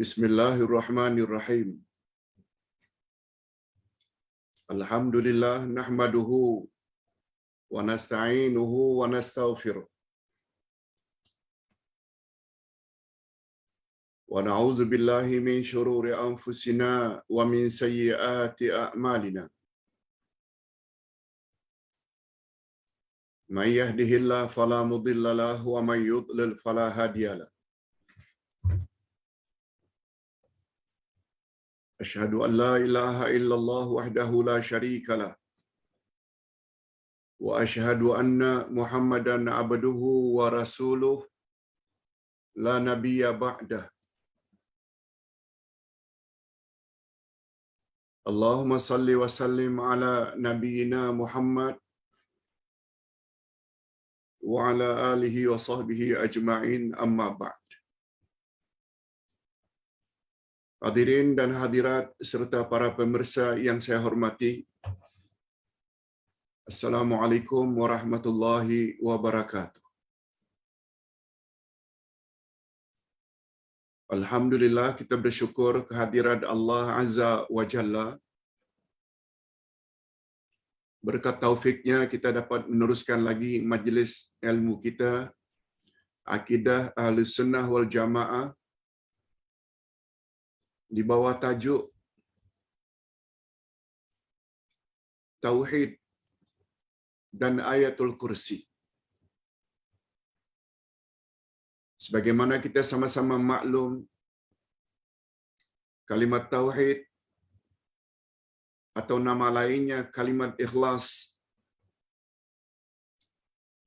Bismillahirrahmanirrahim. Alhamdulillah nahmaduhu wa nasta'inuhu wa nastaghfiruh. Wa na'udzu billahi min shururi anfusina wa min sayyiati a'malina. May yahdihillahu fala mudilla lahu wa may yudlil fala hadiya lahu. Asyhadu an la ilaha illallah wahdahu la syarika lah. Wa asyhadu anna Muhammadan abduhu wa rasuluh la nabiyya ba'dah. Allahumma salli wa sallim ala nabiyyina Muhammad wa ala alihi wa sahbihi ajma'in, amma ba'd. Hadirin dan hadirat serta para pemirsa yang saya hormati, Assalamualaikum warahmatullahi wabarakatuh. Alhamdulillah, kita bersyukur kehadirat Allah Azza wa Jalla. Berkat taufiknya kita dapat meneruskan lagi majlis ilmu kita, Akidah Ahlus Sunnah wal Jamaah, di bawah tajuk Tauhid dan Ayatul Kursi. Sebagaimana kita sama-sama maklum, kalimat Tauhid atau nama lainnya kalimat Ikhlas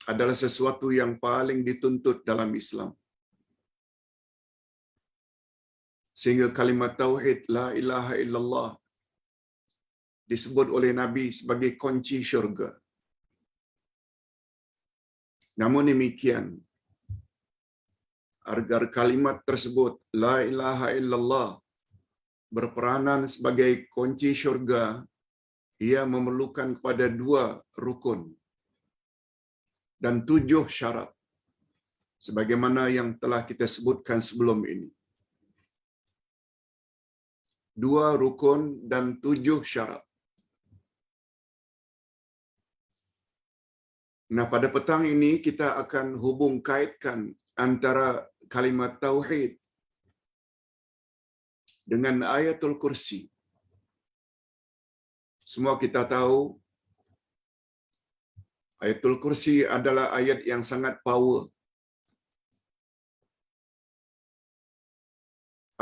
adalah sesuatu yang paling dituntut dalam Islam. Sehingga kalimat Tauhid, La ilaha illallah, disebut oleh Nabi sebagai kunci syurga. Namun demikian, agar kalimat tersebut, La ilaha illallah, berperanan sebagai kunci syurga, ia memerlukan kepada 2 rukun dan 7 syarat, sebagaimana yang telah kita sebutkan sebelum ini. 2 rukun dan 7 syarat. Nah, pada petang ini kita akan hubung kaitkan antara kalimat Tauhid dengan Ayatul Kursi. Semua kita tahu, Ayatul Kursi adalah ayat yang sangat power.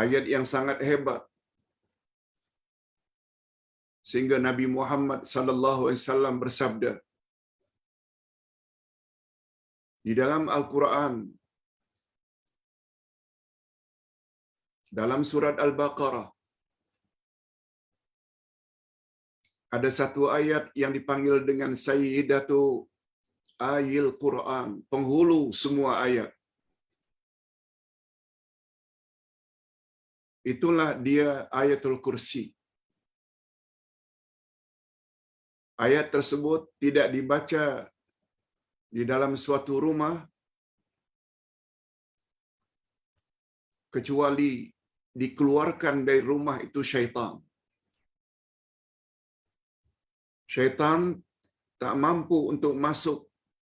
Ayat yang sangat hebat. Sehingga Nabi Muhammad sallallahu alaihi wasallam bersabda di dalam Al-Quran, dalam surat Al-Baqarah, ada satu ayat yang dipanggil dengan Sayyidatu Ayil Quran, penghulu semua ayat. Itulah dia Ayatul Kursi. Ayat tersebut tidak dibaca di dalam suatu rumah kecuali dikeluarkan dari rumah itu syaitan. Syaitan tak mampu untuk masuk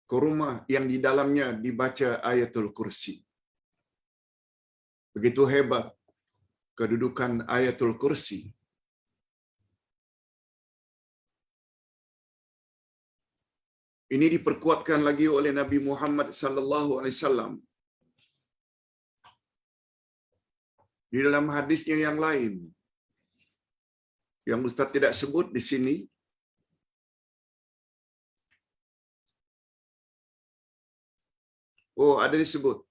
ke rumah yang di dalamnya dibaca Ayatul Kursi. Begitu hebat kedudukan Ayatul Kursi. Ini diperkuatkan lagi oleh Nabi Muhammad sallallahu alaihi wasallam di dalam hadisnya yang lain, yang Ustaz tidak sebut di sini. Oh, ada disebut.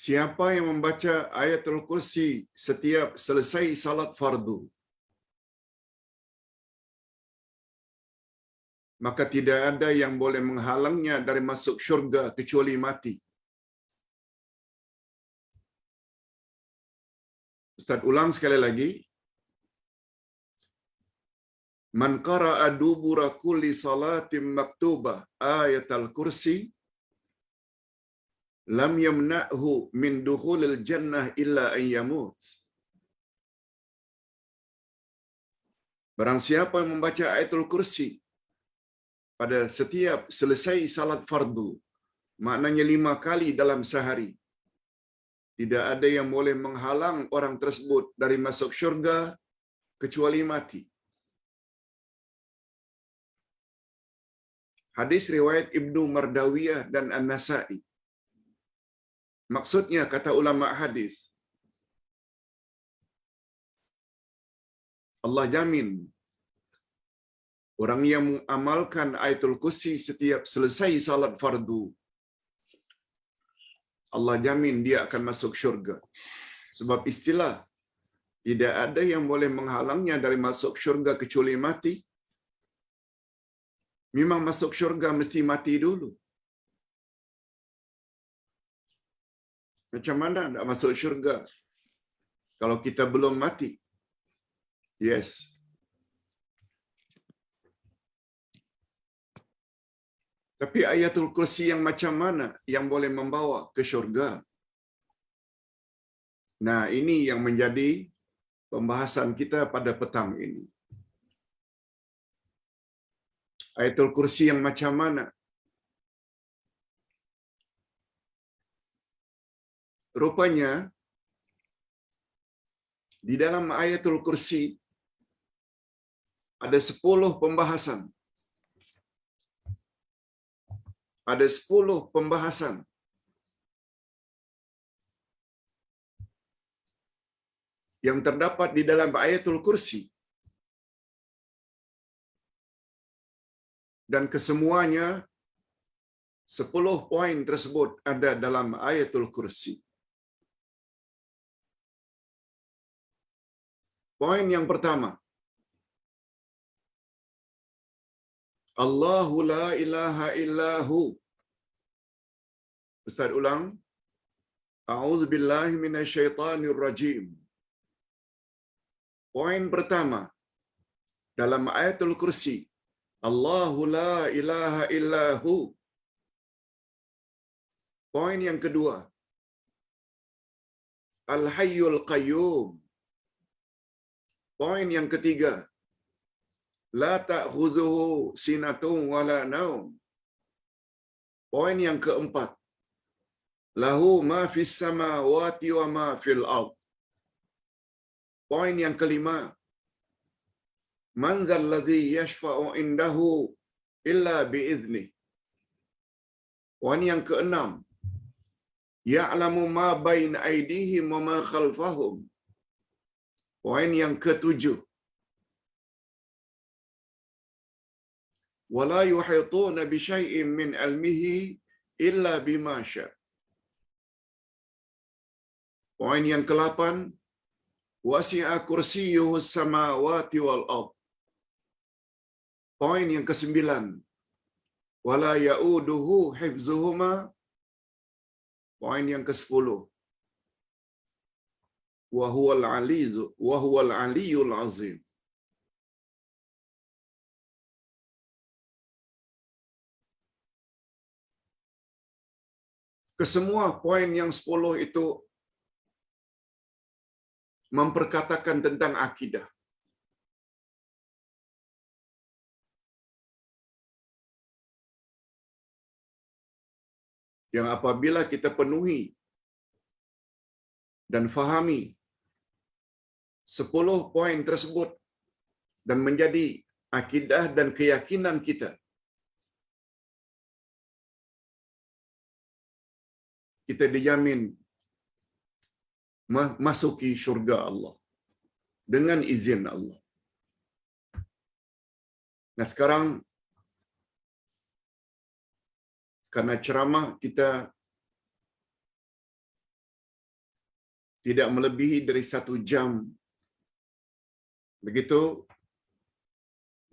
Siapa yang membaca Ayatul Kursi setiap selesai salat fardu, maka tidak ada yang boleh menghalangnya dari masuk syurga kecuali mati. Ustaz ulang sekali lagi. Man qara'a dubura kulli salatin maktubah ayatal kursi lam yamna'hu min dukhulil jannah illa an yamut. Barang siapa yang membaca ayatul kursi pada setiap selesai salat fardu, maknanya 5 kali dalam sehari, tidak ada yang boleh menghalang orang tersebut dari masuk syurga kecuali mati. Hadis riwayat Ibnu Mardawiyah dan An-Nasa'i. Maksudnya, kata ulama hadis, Allah jamin orang yang mengamalkan ayatul kursi setiap selesai salat fardu, Allah jamin dia akan masuk syurga. Sebab istilah tidak ada yang boleh menghalangnya dari masuk syurga kecuali mati. Memang masuk syurga mesti mati dulu. Macam mana nak masuk syurga kalau kita belum mati? Yes. Tapi ayatul kursi yang macam mana yang boleh membawa ke syurga? Nah, ini yang menjadi pembahasan kita pada petang ini. Ayatul kursi yang macam mana? Rupanya, di dalam ayatul kursi ada 10 pembahasan. Ada 10 pembahasan. Yang terdapat di dalam ayatul kursi. Dan kesemuanya 10 poin tersebut ada dalam ayatul kursi. Poin yang pertama, Allahu la ilaha illahu. Ustaz ulang. A'udzubillahi minasyaitanirrajim. Poin pertama dalam ayatul kursi, Allahu la ilaha illahu. Poin yang kedua, Al-Hayyul Qayyum. Poin yang ketiga, La ta'khudhuhu sinatun wala naum. Poin yang keempat, Lahu ma fis samawati wa ma fil ard. Poin yang kelima, Man dzal ladzi yashfa'u indahu illa bi'idznih. Poin yang keenam, Ya'lamu ma baina aydihim wa ma khalfahum. Poin yang ketujuh, Wala yuhituna bi syai'in min ilmihi illa bima syaa. Poin yang ke-8, Wasi'a kursiyyuhu samawati wal ard. Poin yang ke-9, Wala ya'uduhu hifzuhuma. Poin yang ke-10, Wa huwal aliyyul azim. Kesemua poin yang 10 itu memperkatakan tentang akidah. Yang apabila kita penuhi dan fahami 10 poin tersebut dan menjadi akidah dan keyakinan kita, kita dijamin masuki syurga Allah dengan izin Allah. Nah, sekarang karena ceramah kita tidak melebihi dari 1 jam, begitu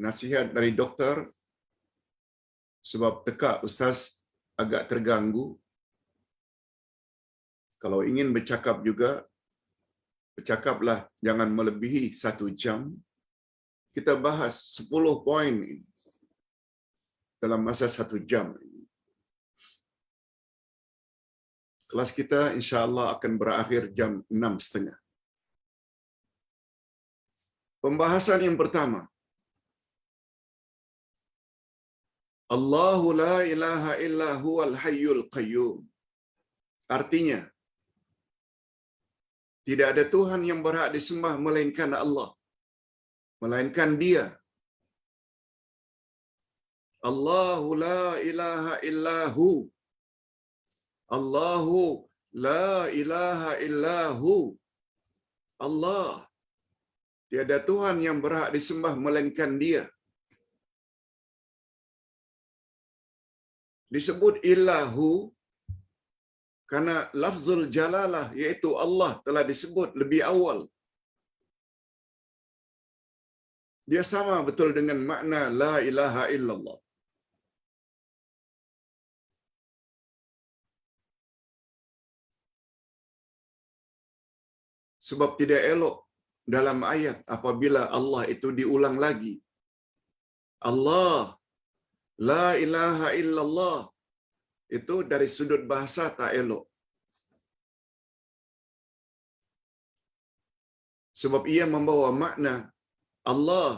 nasihat dari doktor, sebab tekak Ustaz agak terganggu. Kalau ingin bercakap juga, bercakaplah jangan melebihi 1 jam. kita bahas 10 poin ini dalam masa 1 jam. Kelas kita insya-Allah akan berakhir jam 6.30. Pembahasan yang pertama, Allahu la ilaha illa huwal hayyul qayyum. Artinya, tidak ada Tuhan yang berhak disembah melainkan Allah, melainkan Dia. Allahu la ilaha illahu. Allahu la ilaha illahu. Allah. Tiada Tuhan yang berhak disembah melainkan Dia. Disebut illahu karena lafzul jalalah iaitu Allah telah disebut lebih awal. Dia sama betul dengan makna la ilaha illallah. Sebab tidak elok dalam ayat apabila Allah itu diulang lagi. Allah, la ilaha illallah. Itu dari sudut bahasa tak elok. Sebab ia membawa makna Allah,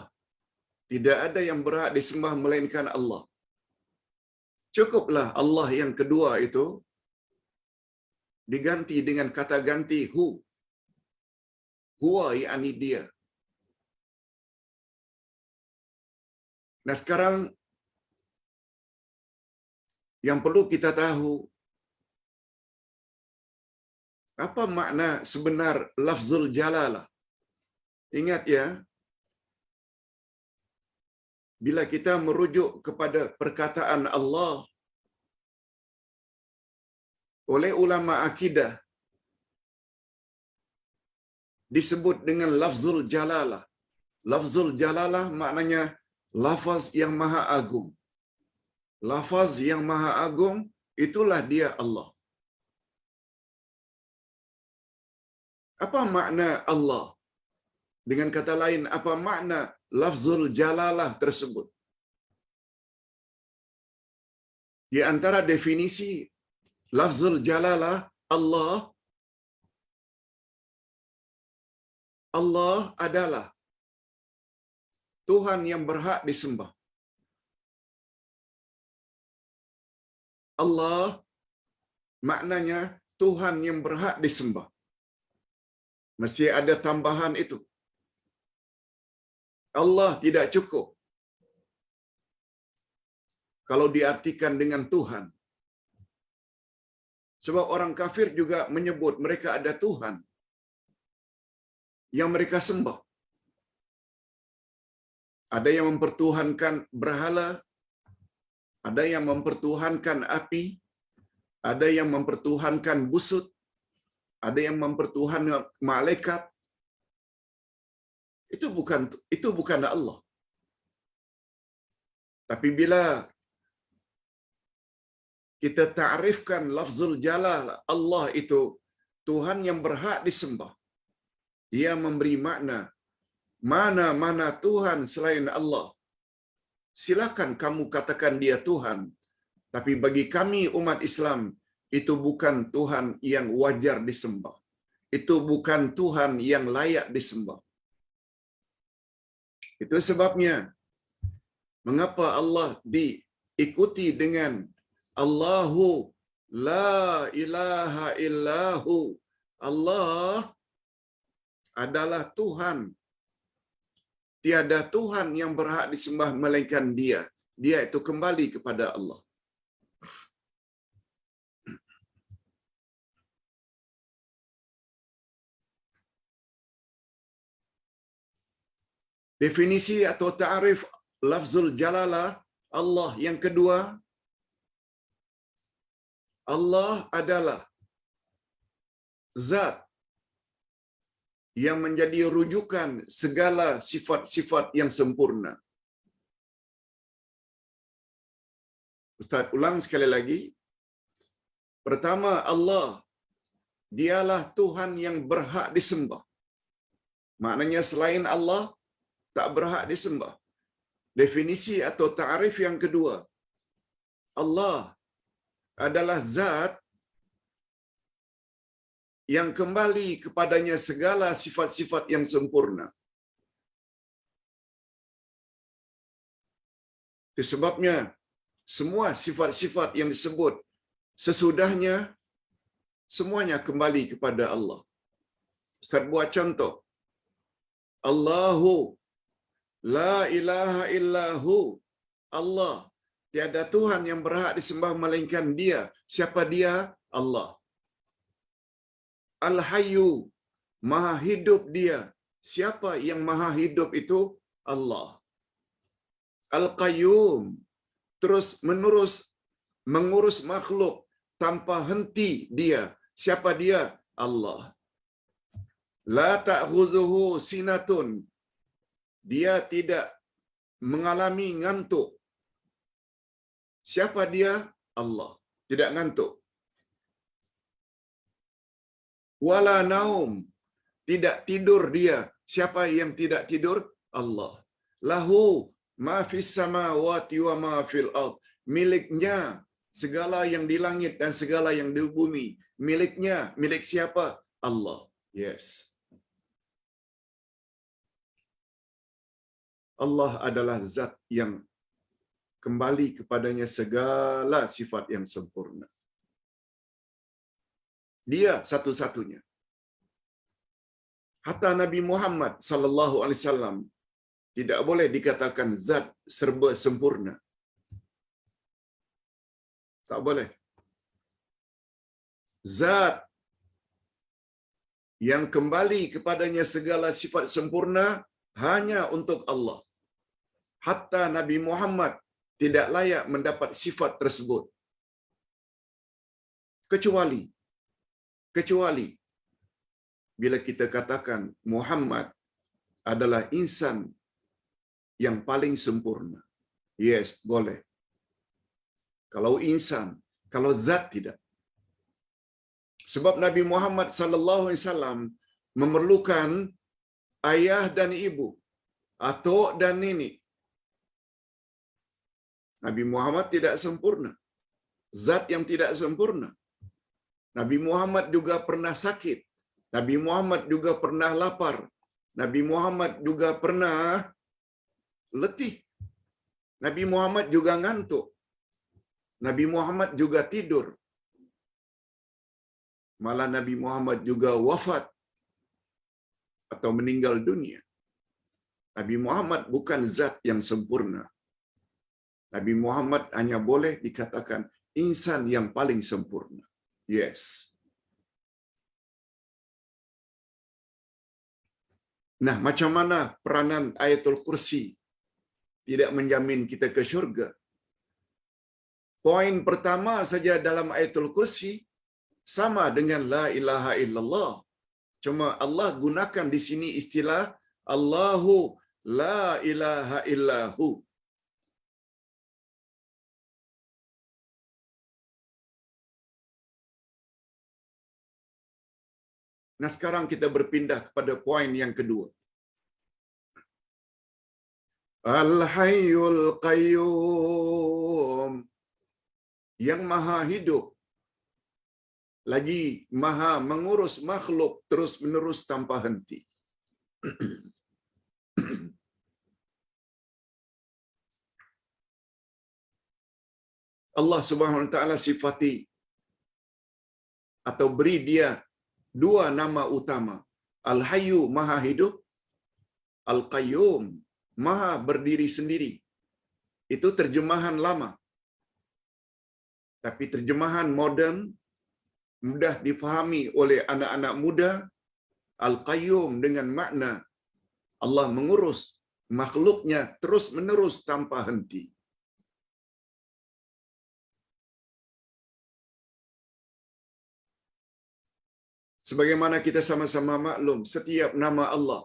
tidak ada yang berhak disembah melainkan Allah. Cukuplah Allah yang kedua itu diganti dengan kata ganti hu. Huwa yakni Dia. Nah sekarang yang perlu kita tahu, apa makna sebenar lafzul jalalah? Ingat ya, bila kita merujuk kepada perkataan Allah oleh ulama akidah, disebut dengan lafzul jalalah. Lafzul jalalah maknanya lafaz yang maha agung. Lafaz yang maha agung, itulah Dia Allah. Apa makna Allah? Dengan kata lain, apa makna lafzul jalalah tersebut? Di antara definisi lafzul jalalah Allah, Allah adalah Tuhan yang berhak disembah. Allah maknanya Tuhan yang berhak disembah. Mesti ada tambahan itu. Allah tidak cukup kalau diartikan dengan Tuhan. Sebab orang kafir juga menyebut mereka ada Tuhan yang mereka sembah. Ada yang mempertuhankan berhala, ada yang mempertuhankan api, ada yang mempertuhankan busut, ada yang mempertuhankan malaikat. Itu bukan Allah. Tapi bila kita ta'rifkan lafzul jalal Allah itu Tuhan yang berhak disembah, Dia memberi makna mana-mana Tuhan selain Allah. Silakan kamu katakan Dia Tuhan, tapi bagi kami umat Islam itu bukan Tuhan yang wajar disembah. Itu bukan Tuhan yang layak disembah. Itu sebabnya mengapa Allah diikuti dengan Allahu la ilaha illahu. Allah adalah Tuhan. Tiada Tuhan yang berhak disembah melainkan Dia. Dia itu kembali kepada Allah. Definisi atau ta'rif lafzul jalalah Allah yang kedua, Allah adalah zat yang menjadi rujukan segala sifat-sifat yang sempurna. Ustaz ulang sekali lagi. Pertama, Allah Dialah Tuhan yang berhak disembah. Maknanya selain Allah tak berhak disembah. Definisi atau ta'rif yang kedua, Allah adalah zat yang kembali kepadanya segala sifat-sifat yang sempurna. Itu sebabnya semua sifat-sifat yang disebut sesudahnya semuanya kembali kepada Allah. Ustaz buat contoh. Allahu la ilaha illahu. Allah, tiada Tuhan yang berhak disembah melainkan Dia. Siapa Dia? Allah. Al-Hayyu, Maha hidup Dia. Siapa yang Maha hidup itu? Allah. Al-Qayyum, terus menerus mengurus makhluk tanpa henti Dia. Siapa Dia? Allah. La ta'khuzuhu sinatun. Dia tidak mengalami ngantuk. Siapa Dia? Allah. Tidak ngantuk. Wala naum. Tidak tidur Dia. Siapa yang tidak tidur? Allah. Lahu ma fis samawati wa ma fil ard. Miliknya segala yang di langit dan segala yang di bumi. Miliknya, milik siapa? Allah. Yes. Allah adalah zat yang kembali kepadanya segala sifat yang sempurna. Dia satu-satunya. Hatta Nabi Muhammad sallallahu alaihi wasallam tidak boleh dikatakan zat serba sempurna. Tak boleh. Zat yang kembali kepadanya segala sifat sempurna hanya untuk Allah. Hatta Nabi Muhammad tidak layak mendapat sifat tersebut. Kecuali bila kita katakan Muhammad adalah insan yang paling sempurna. Yes, boleh. Kalau insan, kalau zat tidak. Sebab Nabi Muhammad sallallahu alaihi wasallam memerlukan ayah dan ibu, atuk dan nenek. Nabi Muhammad tidak sempurna. Zat yang tidak sempurna. Nabi Muhammad juga pernah sakit. Nabi Muhammad juga pernah lapar. Nabi Muhammad juga pernah letih. Nabi Muhammad juga ngantuk. Nabi Muhammad juga tidur. Malah Nabi Muhammad juga wafat atau meninggal dunia. Nabi Muhammad bukan zat yang sempurna. Nabi Muhammad hanya boleh dikatakan insan yang paling sempurna. Yes. Nah, macam mana peranan Ayatul Kursi tidak menjamin kita ke syurga? Poin pertama saja dalam Ayatul Kursi sama dengan la ilaha illallah. Cuma Allah gunakan di sini istilah Allahu la ilaha illahu. Nah, sekarang kita berpindah kepada poin yang kedua. Al-Hayyul Qayyum, yang maha hidup, lagi maha mengurus makhluk terus-menerus tanpa henti. Allah Subhanahu wa taala sifati atau beri dia dua nama utama. Al-Hayyu, maha hidup. Al-Qayyum, maha berdiri sendiri. Itu terjemahan lama. Tapi terjemahan moden mudah difahami oleh anak-anak muda. Al-Qayyum dengan makna Allah mengurus makhluknya terus-menerus tanpa henti. Sebagaimana kita sama-sama maklum, setiap nama Allah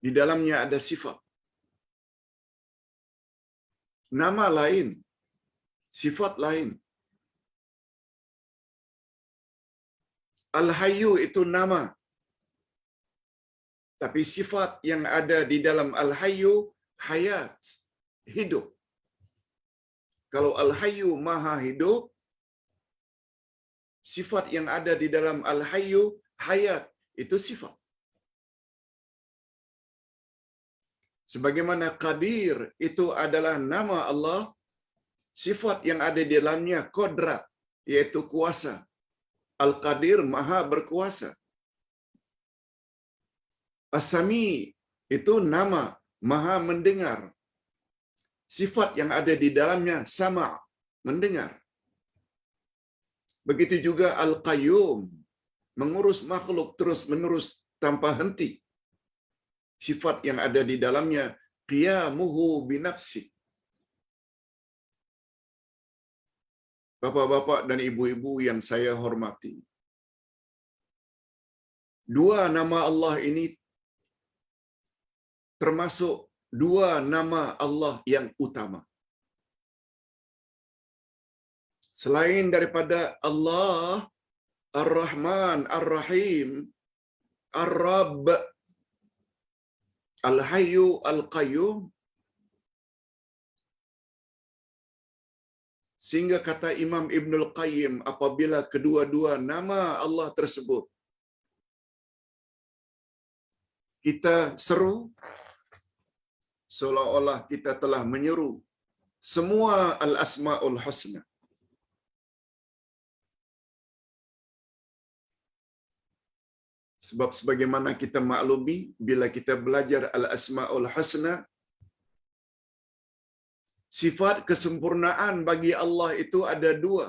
di dalamnya ada sifat. Nama lain, sifat lain. Al-Hayyu itu nama. Tapi sifat yang ada di dalam Al-Hayyu, hayat, hidup. Kalau Al-Hayyu maha hidup, sifat yang ada di dalam Al-Hayyu, hayat, itu sifat. Sebagaimana Qadir itu adalah nama Allah, sifat yang ada di dalamnya Qudrat, yaitu kuasa. Al-Qadir maha berkuasa. As-Sami itu nama, maha mendengar. Sifat yang ada di dalamnya sama, mendengar. Begitu juga Al-Qayyum, mengurus makhluk terus-menerus tanpa henti. Sifat yang ada di dalamnya qiyamuhu binafsi. Bapak-bapak dan ibu-ibu yang saya hormati, dua nama Allah ini termasuk dua nama Allah yang utama. Selain daripada Allah Ar-Rahman, Ar-Rahim, Ar-Rabb, Al-Hayyu, Al-Qayyum, sehingga kata Imam Ibnul Qayyim, apabila kedua-dua nama Allah tersebut kita seru, seolah-olah kita telah menyeru semua Al-Asma'ul Husna. Sebab sebagaimana kita maklumi, bila kita belajar Al-Asma'ul Husna, sifat kesempurnaan bagi Allah itu ada dua.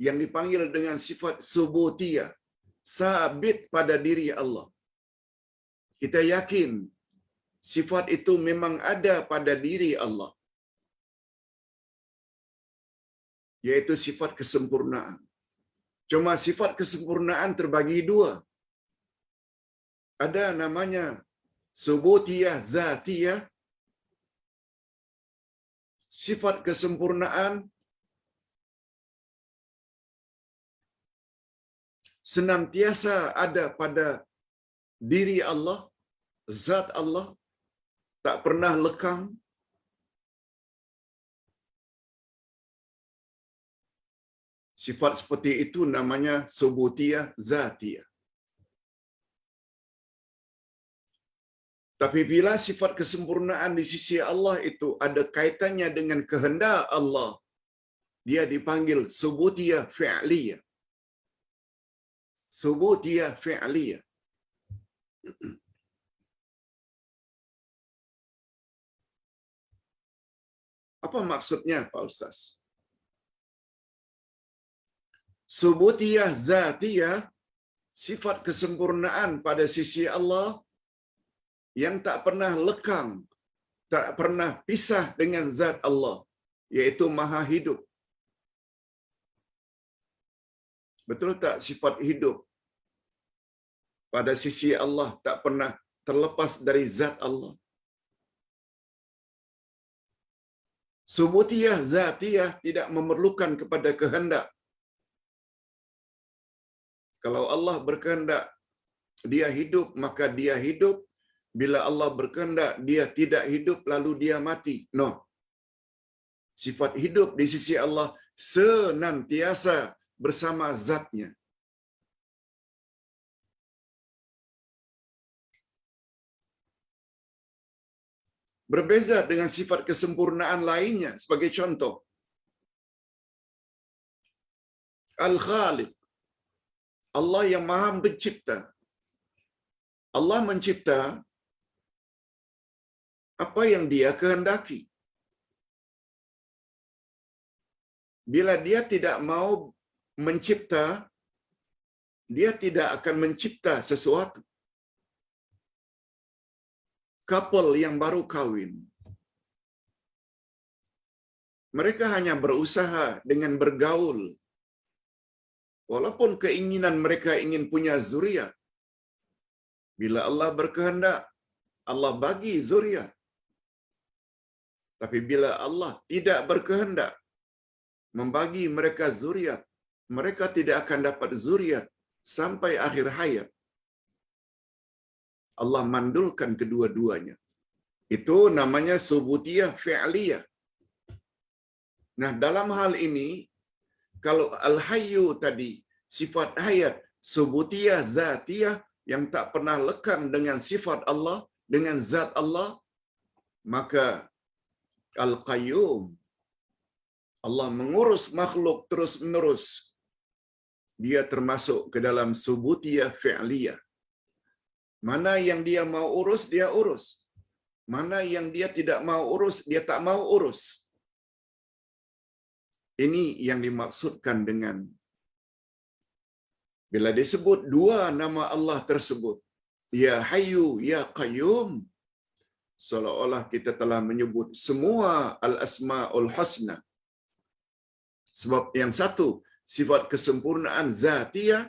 Yang dipanggil dengan sifat subutiyah, sabit pada diri Allah. Kita yakin sifat itu memang ada pada diri Allah, yaitu sifat kesempurnaan. Cuma sifat kesempurnaan terbagi dua. Ada namanya subutiyah zatiyah, sifat kesempurnaan senantiasa ada pada diri Allah, zat Allah, tak pernah lekang. Sifat seperti itu namanya subutiyah zatiyah. Tapi bila sifat kesempurnaan di sisi Allah itu ada kaitannya dengan kehendak Allah, dia dipanggil subutiyah fi'liyah. Subutiyah fi'liyah. Apa maksudnya, Pak Ustaz? Subutiyah zatiyah, sifat kesempurnaan pada sisi Allah yang tak pernah lekang, tak pernah pisah dengan zat Allah, yaitu maha hidup. Betul tak sifat hidup pada sisi Allah tak pernah terlepas dari zat Allah? Subutiyah zatiyah tidak memerlukan kepada kehendak. Kalau Allah berkehendak dia hidup, maka dia hidup. Bila Allah berkehendak dia tidak hidup, lalu dia mati. No. Sifat hidup di sisi Allah senantiasa bersama zatnya. Berbeza dengan sifat kesempurnaan lainnya. Sebagai contoh, Al-Khaliq, Allah yang maha pencipta. Allah mencipta apa yang dia kehendaki. Bila dia tidak mau mencipta, dia tidak akan mencipta sesuatu. Couple yang baru kawin, mereka hanya berusaha dengan bergaul. Walaupun keinginan mereka ingin punya zuriat, bila Allah berkehendak, Allah bagi zuriat. Tapi bila Allah tidak berkehendak membagi mereka zuriat, mereka tidak akan dapat zuriat sampai akhir hayat. Allah mandulkan kedua-duanya. Itu namanya subutiyah fi'liyah. Nah, dalam hal ini, kalau al-hayyu tadi, sifat hayat, subutiyah zatiyah yang tak pernah lekang dengan sifat Allah, dengan zat Allah, maka al-qayyum, Allah mengurus makhluk terus-menerus. Dia termasuk ke dalam subutiyah fi'liyah. Mana yang dia mau urus, dia urus. Mana yang dia tidak mau urus, dia tak mau urus. Ini yang dimaksudkan dengan bila disebut dua nama Allah tersebut, Ya Hayyu, Ya Qayyum, seolah-olah kita telah menyebut semua al-asma'ul husna. Sebab yang satu, sifat kesempurnaan zatiyah,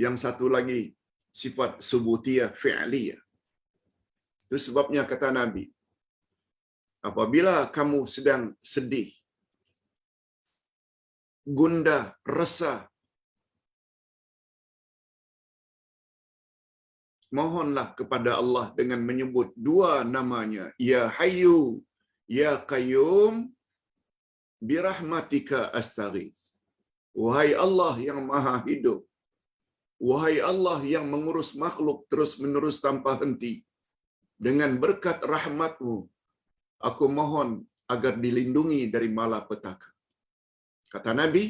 yang satu lagi, sifat subutiyah fi'liyah. Itu sebabnya kata Nabi, apabila kamu sedang sedih, gundah, resah, mohonlah kepada Allah dengan menyebut dua namanya, Ya Hayyu, Ya Qayyum, birahmatika astaghith. Wahai Allah yang maha hidup, wahai Allah yang mengurus makhluk terus-menerus tanpa henti, dengan berkat rahmat-Mu, aku mohon agar dilindungi dari malapetaka. Kata Nabi,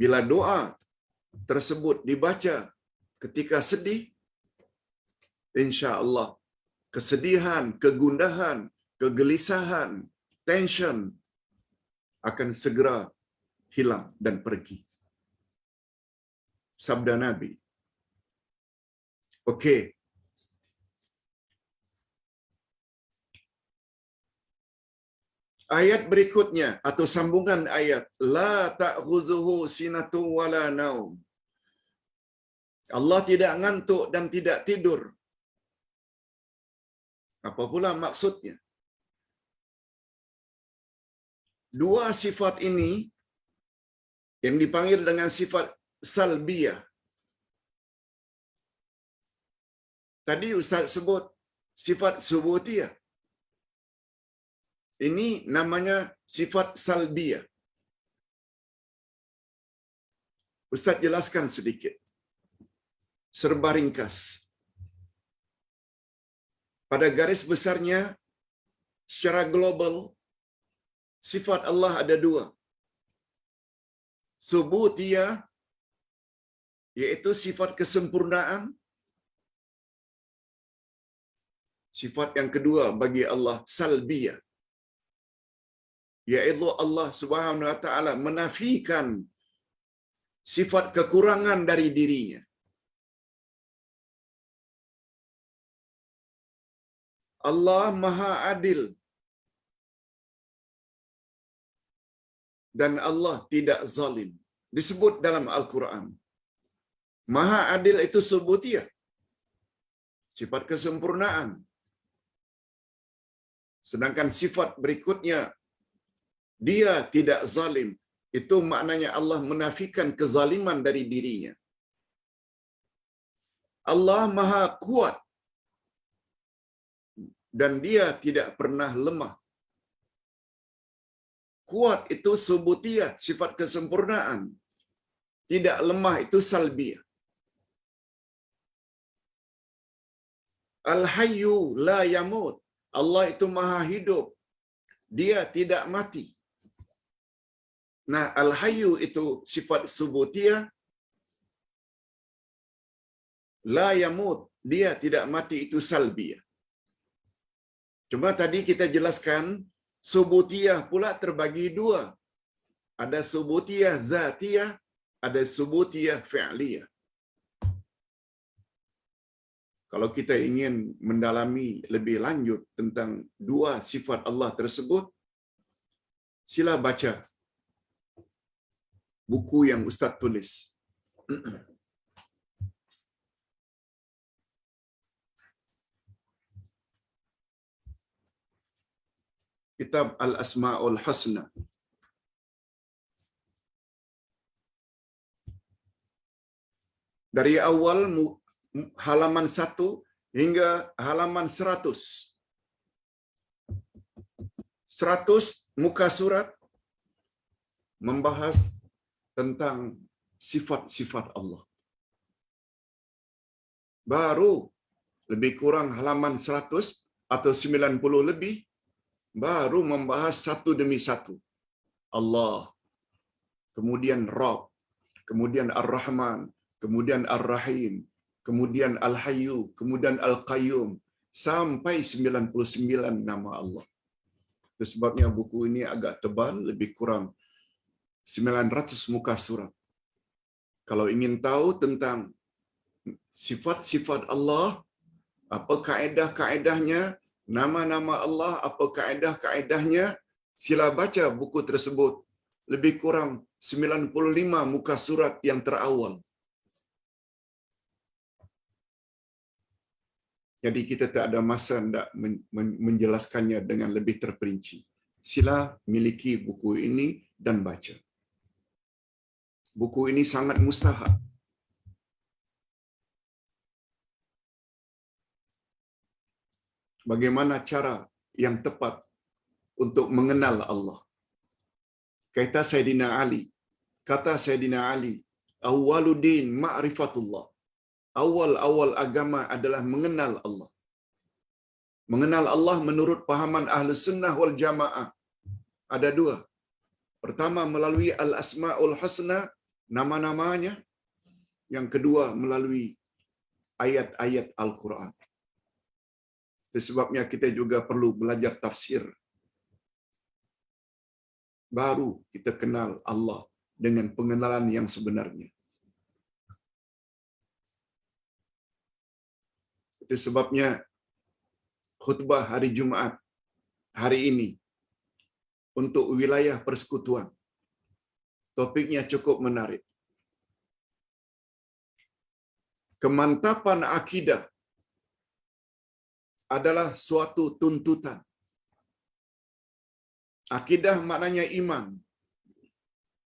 bila doa tersebut dibaca ketika sedih, insya-Allah kesedihan, kegundahan, kegelisahan, tension akan segera hilang dan pergi. Sabda Nabi. Okey. Ayat berikutnya atau sambungan ayat, la ta'khuzuhu sinatu wala naum. Allah tidak ngantuk dan tidak tidur. Apa pula maksudnya? Dua sifat ini yang dipanggil dengan sifat salbiyah. Tadi Ustaz sebut sifat subutiyah. Ini namanya sifat salbiyah. Ustaz jelaskan sedikit. Serba ringkas. Pada garis besarnya, secara global, sifat Allah ada dua. Subutiyah, yaitu sifat kesempurnaan. Sifat yang kedua bagi Allah, salbiyah, yaitu Allah Subhanahu wa taala menafikan sifat kekurangan dari dirinya. Allah Maha Adil dan Allah tidak zalim. Disebut dalam Al-Quran. Maha Adil itu subutiyah, sifat kesempurnaan. Sedangkan sifat berikutnya, dia tidak zalim. Itu maknanya Allah menafikan kezaliman dari dirinya. Allah Maha Kuat dan dia tidak pernah lemah. Kuat itu subutiyah, sifat kesempurnaan. Tidak lemah itu salbiyah. Al-Hayyu la yamut. Allah itu maha hidup. Dia tidak mati. Nah, Al-Hayyu itu sifat subutiyah. La yamut. Dia tidak mati itu salbiyah. Cuma tadi kita jelaskan, subutiyah pula terbagi dua. Ada subutiyah zatiyah, ada subutiyah fi'liyah. Kalau kita ingin mendalami lebih lanjut tentang dua sifat Allah tersebut, sila baca buku yang Ustaz tulis. Kitab Al-Asma'ul Husna. Dari awal halaman 1 hingga halaman 100. 100 muka surat membahas tentang sifat-sifat Allah. Baru lebih kurang halaman 100 atau 90 lebih, baru membahas satu demi satu. Allah, kemudian Rabb, kemudian Ar-Rahman, kemudian Ar-Rahim, kemudian Al-Hayyu, kemudian Al-Qayyum, sampai 99 nama Allah. Itu sebabnya buku ini agak tebal, lebih kurang 900 muka surat. Kalau ingin tahu tentang sifat-sifat Allah, apa kaedah-kaedahnya, nama-nama Allah, apa kaedah-kaedahnya, sila baca buku tersebut. Lebih kurang 95 muka surat yang terawal. Jadi kita tak ada masa hendak menjelaskannya dengan lebih terperinci. Sila miliki buku ini dan baca. Buku ini sangat mustahab. Bagaimana cara yang tepat untuk mengenal Allah. Kata Sayyidina Ali, awwaluddin ma'rifatullah. Awal-awal agama adalah mengenal Allah. Mengenal Allah menurut pahaman Ahlus Sunnah wal Jamaah ada dua. Pertama melalui Al-Asma'ul Husna, nama-namanya. Yang kedua melalui ayat-ayat Al-Quran. Itu sebabnya kita juga perlu belajar tafsir. Baru kita kenal Allah dengan pengenalan yang sebenarnya. Itu sebabnya khutbah hari Jumaat hari ini untuk wilayah persekutuan. Topiknya cukup menarik. Kemantapan akidah adalah suatu tuntutan. Akidah maknanya iman.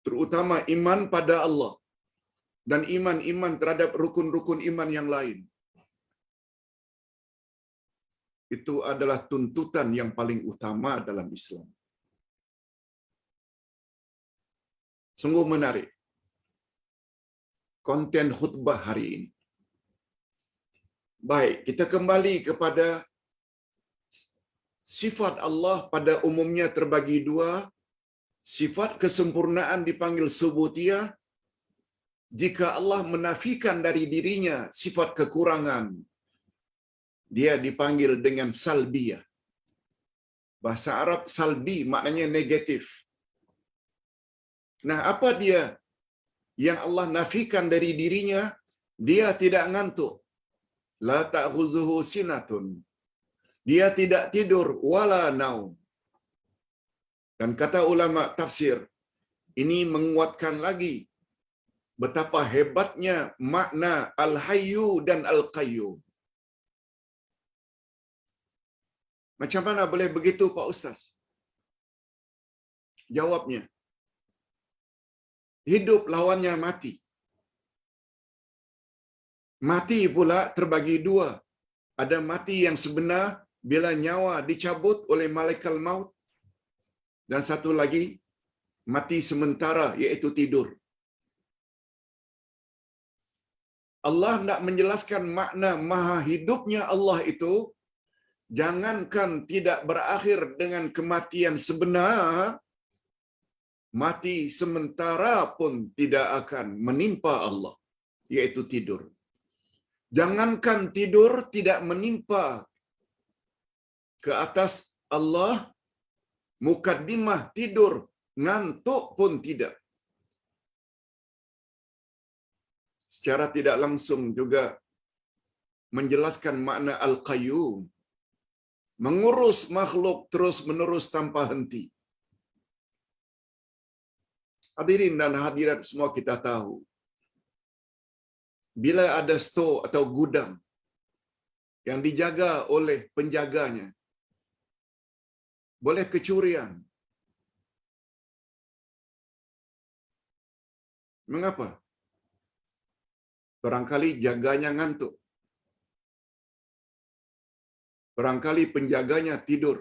Terutama iman pada Allah. Dan iman-iman terhadap rukun-rukun iman yang lain. Itu adalah tuntutan yang paling utama dalam Islam. Sungguh menarik konten khutbah hari ini. Baik, kita kembali kepada sifat Allah pada umumnya terbagi dua. Sifat kesempurnaan dipanggil subutiyah. Jika Allah menafikan dari dirinya sifat kekurangan, dia dipanggil dengan salbiyah. Bahasa Arab salbi maknanya negatif. Nah, apa dia yang Allah nafikan dari dirinya? Dia tidak ngantuk. La ta'khuzuhu sinatun. Dia tidak tidur wala naum. Dan kata ulama tafsir, ini menguatkan lagi betapa hebatnya makna Al-Hayyu dan Al-Qayyum. Macam mana boleh begitu Pak Ustaz? Jawabnya, hidup lawannya mati. Mati pula terbagi dua. Ada mati yang sebenar bila nyawa dicabut oleh malaikat maut. Dan satu lagi, mati sementara iaitu tidur. Allah nak menjelaskan makna maha hidupnya Allah itu, jangankan tidak berakhir dengan kematian sebenar, mati sementara pun tidak akan menimpa Allah, iaitu tidur. Jangankan tidur tidak menimpa ke atas Allah, mukaddimah tidur, ngantuk pun tidak. Secara tidak langsung juga menjelaskan makna Al-Qayyum, mengurus makhluk terus-menerus tanpa henti. Hadirin dan hadirat semua kita tahu, bila ada stor atau gudang yang dijaga oleh penjaganya, boleh kecurian. Mengapa? Barangkali jaganya ngantuk. Barangkali penjaganya tidur.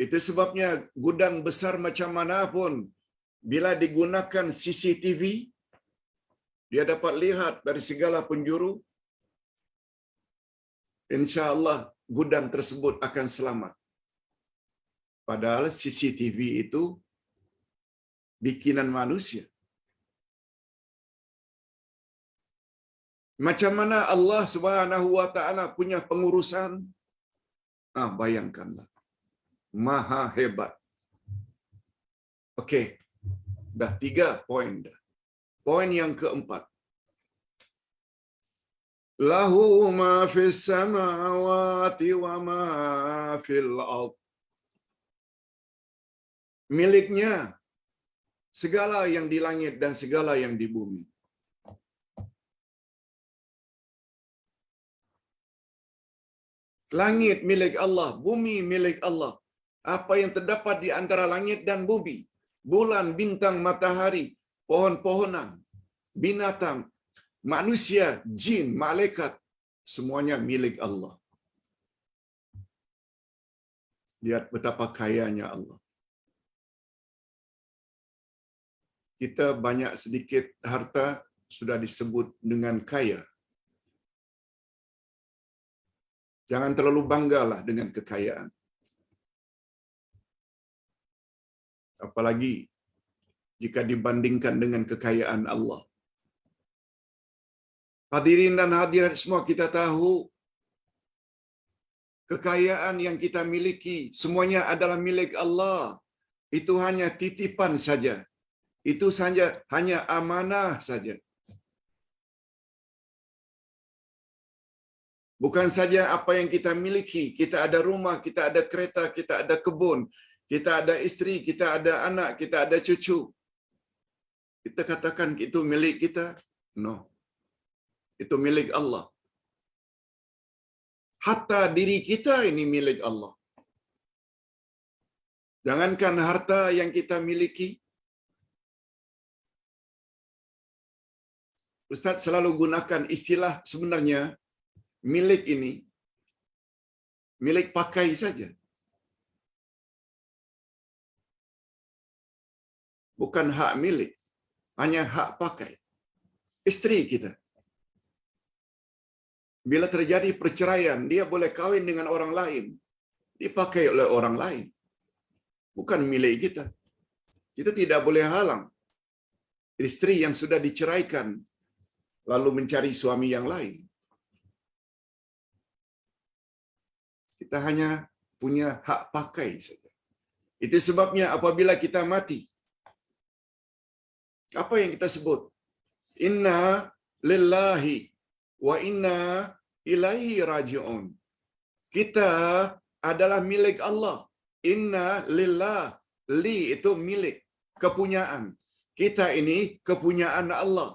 Itu sebabnya gudang besar macam mana pun, bila digunakan CCTV, dia dapat lihat dari segala penjuru, insya-Allah gudang tersebut akan selamat. Padahal CCTV itu bikinan manusia. Macam mana Allah Subhanahu wa taala punya pengurusan? Bayangkanlah. Maha hebat. Okey. Dah 3 poin dah. Poin yang keempat. Lahu ma fis samawati wa ma fil ard. Miliknya segala yang di langit dan segala yang di bumi. Langit milik Allah, bumi milik Allah. Apa yang terdapat di antara langit dan bumi, bulan, bintang, matahari, pohon-pohonan, binatang, manusia, jin, malaikat, semuanya milik Allah. Lihat betapa kayanya Allah. Kita banyak sedikit harta sudah disebut dengan kaya. Jangan terlalu banggalah dengan kekayaan. Apalagi jika dibandingkan dengan kekayaan Allah. Hadirin dan hadirat semua, kita tahu kekayaan yang kita miliki semuanya adalah milik Allah. Itu hanya titipan saja. Itu saja hanya amanah saja. Bukan saja apa yang kita miliki, kita ada rumah, kita ada kereta, kita ada kebun, kita ada isteri, kita ada anak, kita ada cucu. Kita katakan itu milik kita? No. Itu milik Allah. Hatta diri kita ini milik Allah. Jangankan harta yang kita miliki. Ustaz selalu gunakan istilah sebenarnya milik ini, milik pakai saja. Bukan hak milik, hanya hak pakai. Isteri kita. Bila terjadi perceraian, dia boleh kahwin dengan orang lain. Dipakai oleh orang lain. Bukan milik kita. Kita tidak boleh halang isteri yang sudah diceraikan lalu mencari suami yang lain. Kita hanya punya hak pakai saja. Itu sebabnya apabila kita mati, apa yang kita sebut? Inna lillahi wa inna ilaihi raji'un. Kita adalah milik Allah. Inna lillah. Li itu milik, kepunyaan. Kita ini kepunyaan Allah.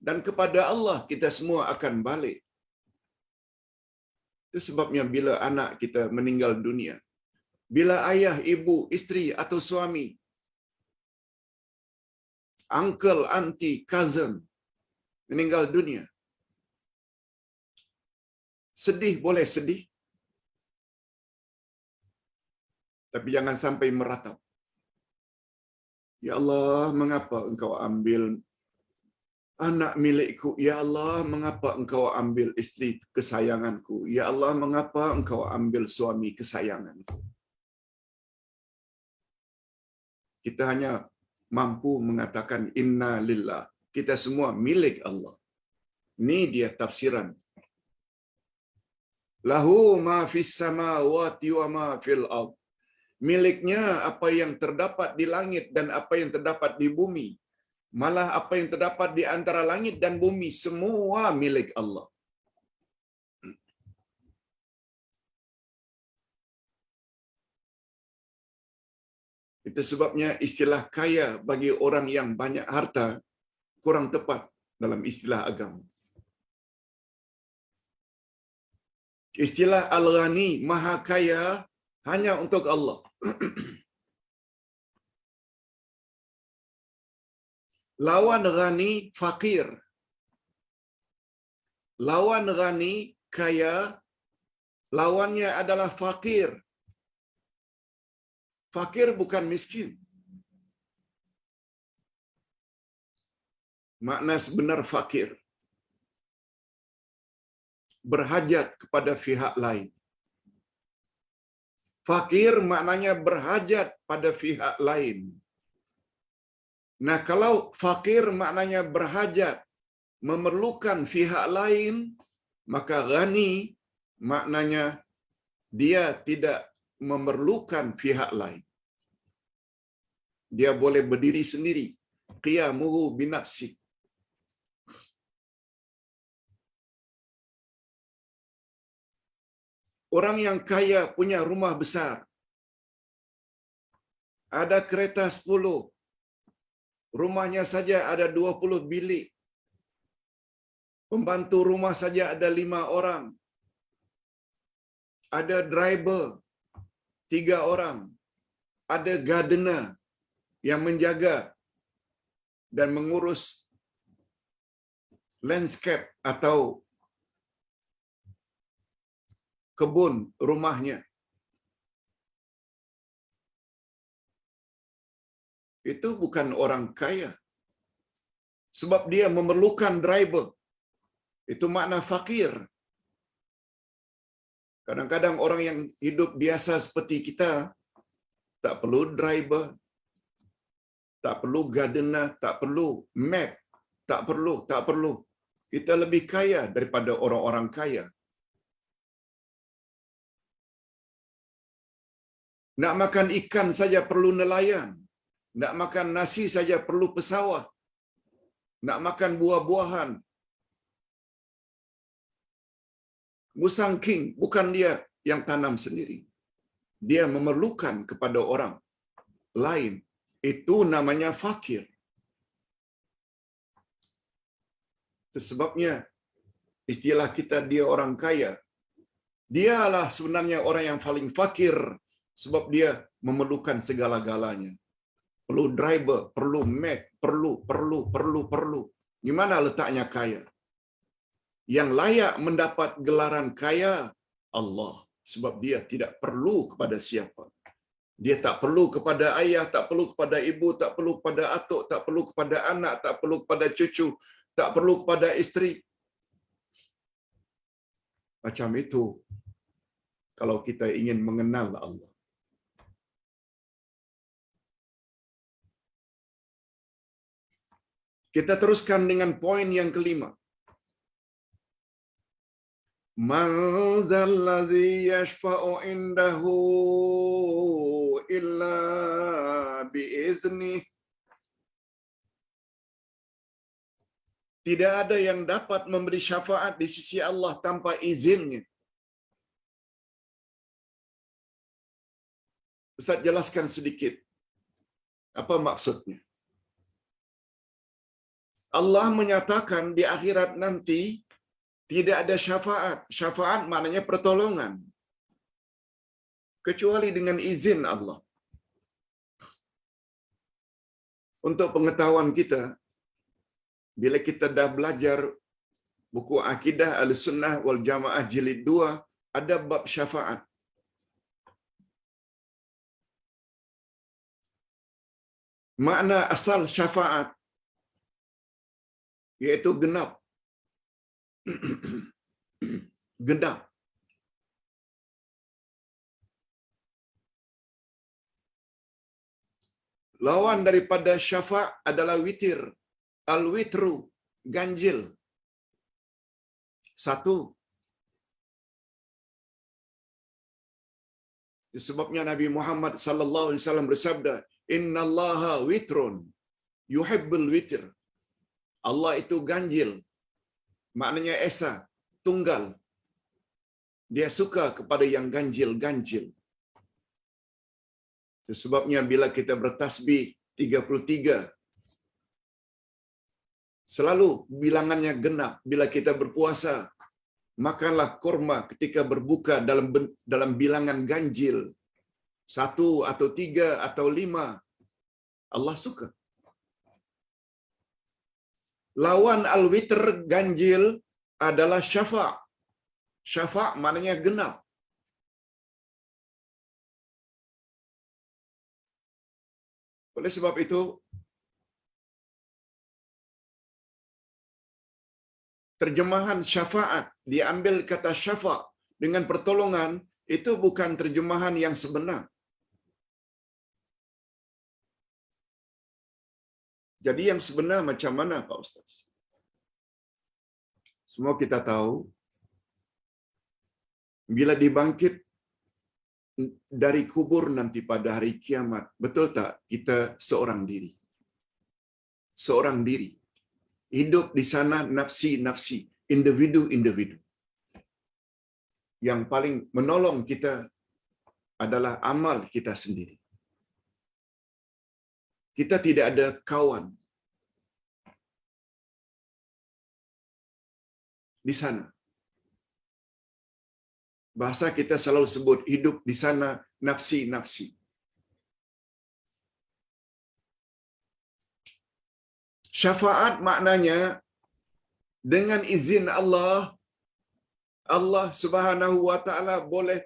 Dan kepada Allah kita semua akan balik. Itu sebabnya bila anak kita meninggal dunia, bila ayah, ibu, isteri atau suami, uncle, auntie, cousin meninggal dunia, sedih boleh sedih, tapi jangan sampai meratap. Ya Allah, mengapa engkau ambil anak milikku? Ya Allah, mengapa engkau ambil isteri kesayanganku? Ya Allah, mengapa engkau ambil suami kesayanganku? Kita hanya mampu mengatakan inna lillah. Kita semua milik Allah. Ini dia tafsiran. Lahu ma fis samawati wa ma fil ard. Miliknya apa yang terdapat di langit dan apa yang terdapat di bumi. Malah apa yang terdapat di antara langit dan bumi, semua milik Allah. Itu sebabnya istilah kaya bagi orang yang banyak harta kurang tepat dalam istilah agama. Istilah Al-Ghani, Maha Kaya, hanya untuk Allah. Lawan Ghani, fakir. Lawan Ghani, kaya, lawannya adalah fakir. Fakir bukan miskin. Makna sebenar fakir, berhajat kepada pihak lain. Fakir maknanya berhajat pada pihak lain. Nah, kalau fakir maknanya berhajat, memerlukan pihak lain, maka ghani maknanya dia tidak memerlukan pihak lain. Dia boleh berdiri sendiri. Qiyamuhu binafsi. Orang yang kaya punya rumah besar. Ada kereta 10. Rumahnya saja ada 20 bilik. Pembantu rumah saja ada 5 orang. Ada driver 3 orang. Ada gardener yang menjaga dan mengurus landscape atau kebun rumahnya. Itu bukan orang kaya. Sebab dia memerlukan driver. Itu makna fakir. Kadang-kadang orang yang hidup biasa seperti kita tak perlu driver, tak perlu gardener, tak perlu map, tak perlu. Kita lebih kaya daripada orang-orang kaya. Nak makan ikan saja perlu nelayan. Nak makan nasi saja perlu pesawat. Nak makan buah-buahan. Musang King bukan dia yang tanam sendiri. Dia memerlukan kepada orang lain. Itu namanya fakir. Itu sebabnya istilah kita dia orang kaya. Dialah sebenarnya orang yang paling fakir sebab dia memerlukan segala-galanya. Perlu driver, perlu map, perlu. Gimana letaknya kaya? Yang layak mendapat gelaran kaya Allah, sebab dia tidak perlu kepada siapa. Dia tak perlu kepada ayah, tak perlu kepada ibu, tak perlu kepada atuk, tak perlu kepada anak, tak perlu kepada cucu, tak perlu kepada isteri. Macam itu kalau kita ingin mengenal Allah. Kita teruskan dengan poin yang kelima. Man dzalladzi yashfa'u indahu illa biiznih. Tidak ada yang dapat memberi syafaat di sisi Allah tanpa izinnya. Ustaz jelaskan sedikit. Apa maksudnya? Allah menyatakan di akhirat nanti tidak ada syafaat. Syafaat maknanya pertolongan. Kecuali dengan izin Allah. Untuk pengetahuan kita, bila kita dah belajar buku Akidah Ahlussunnah wal Jamaah jilid 2, ada bab syafaat. Makna asal syafaat iaitu genap. Genap. Lawan daripada syafa' adalah witir. Al-witru, ganjil. Satu. Sebabnya Nabi Muhammad sallallahu alaihi wasallam bersabda, "Innallaha witrun yuhibbul witr." Allah itu ganjil. Maknanya esa, tunggal. Dia suka kepada yang ganjil-ganjil. Itu sebabnya bila kita bertasbih 33, selalu bilangannya genap. Bila kita berpuasa, makanlah kurma ketika berbuka dalam bilangan ganjil. 1 atau 3 atau 5. Allah suka. Lawan al-witr ganjil adalah syafa'. Syafa' maknanya genap. Oleh sebab itu, terjemahan syafaat diambil kata syafa' dengan pertolongan itu bukan terjemahan yang sebenar. Jadi yang sebenar macam mana Pak Ustaz? Semua kita tahu bila dibangkit dari kubur nanti pada hari kiamat, betul tak kita seorang diri? Seorang diri. Hidup di sana nafsi-nafsi, individu-individu. Yang paling menolong kita adalah amal kita sendiri. Kita tidak ada kawan di sana. Bahasa kita selalu sebut hidup di sana nafsi-nafsi. Syafaat maknanya dengan izin Allah, Allah Subhanahu wa taala boleh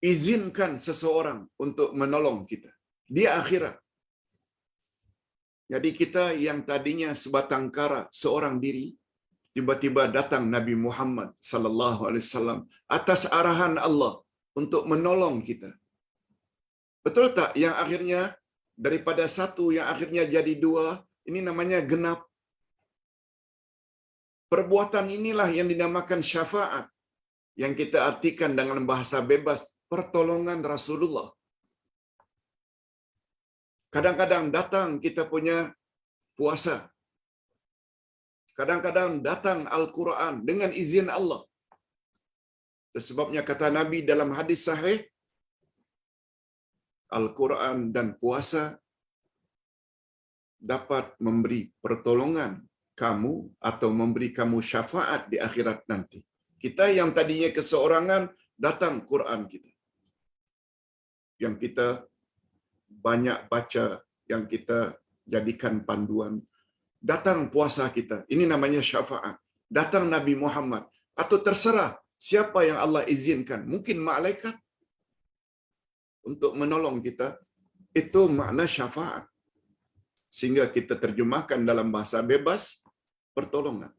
izinkan seseorang untuk menolong kita di akhirat. Jadi kita yang tadinya sebatang kara, seorang diri, tiba-tiba datang Nabi Muhammad sallallahu alaihi wasallam atas arahan Allah untuk menolong kita. Betul tak yang akhirnya daripada satu yang akhirnya jadi dua, ini namanya genap. Perbuatan inilah yang dinamakan syafaat, yang kita artikan dengan bahasa bebas pertolongan Rasulullah. Kadang-kadang datang kita punya puasa. Kadang-kadang datang Al-Quran dengan izin Allah. Sebabnya kata Nabi dalam hadis sahih, Al-Quran dan puasa dapat memberi pertolongan kamu atau memberi kamu syafaat di akhirat nanti. Kita yang tadinya keseorangan, datang Quran kita. Yang kita banyak baca, yang kita jadikan panduan. Datang puasa kita, ini namanya syafaat. Datang Nabi Muhammad, atau terserah siapa yang Allah izinkan. Mungkin malaikat untuk menolong kita. Itu makna syafaat. Sehingga kita terjemahkan dalam bahasa bebas, pertolongan.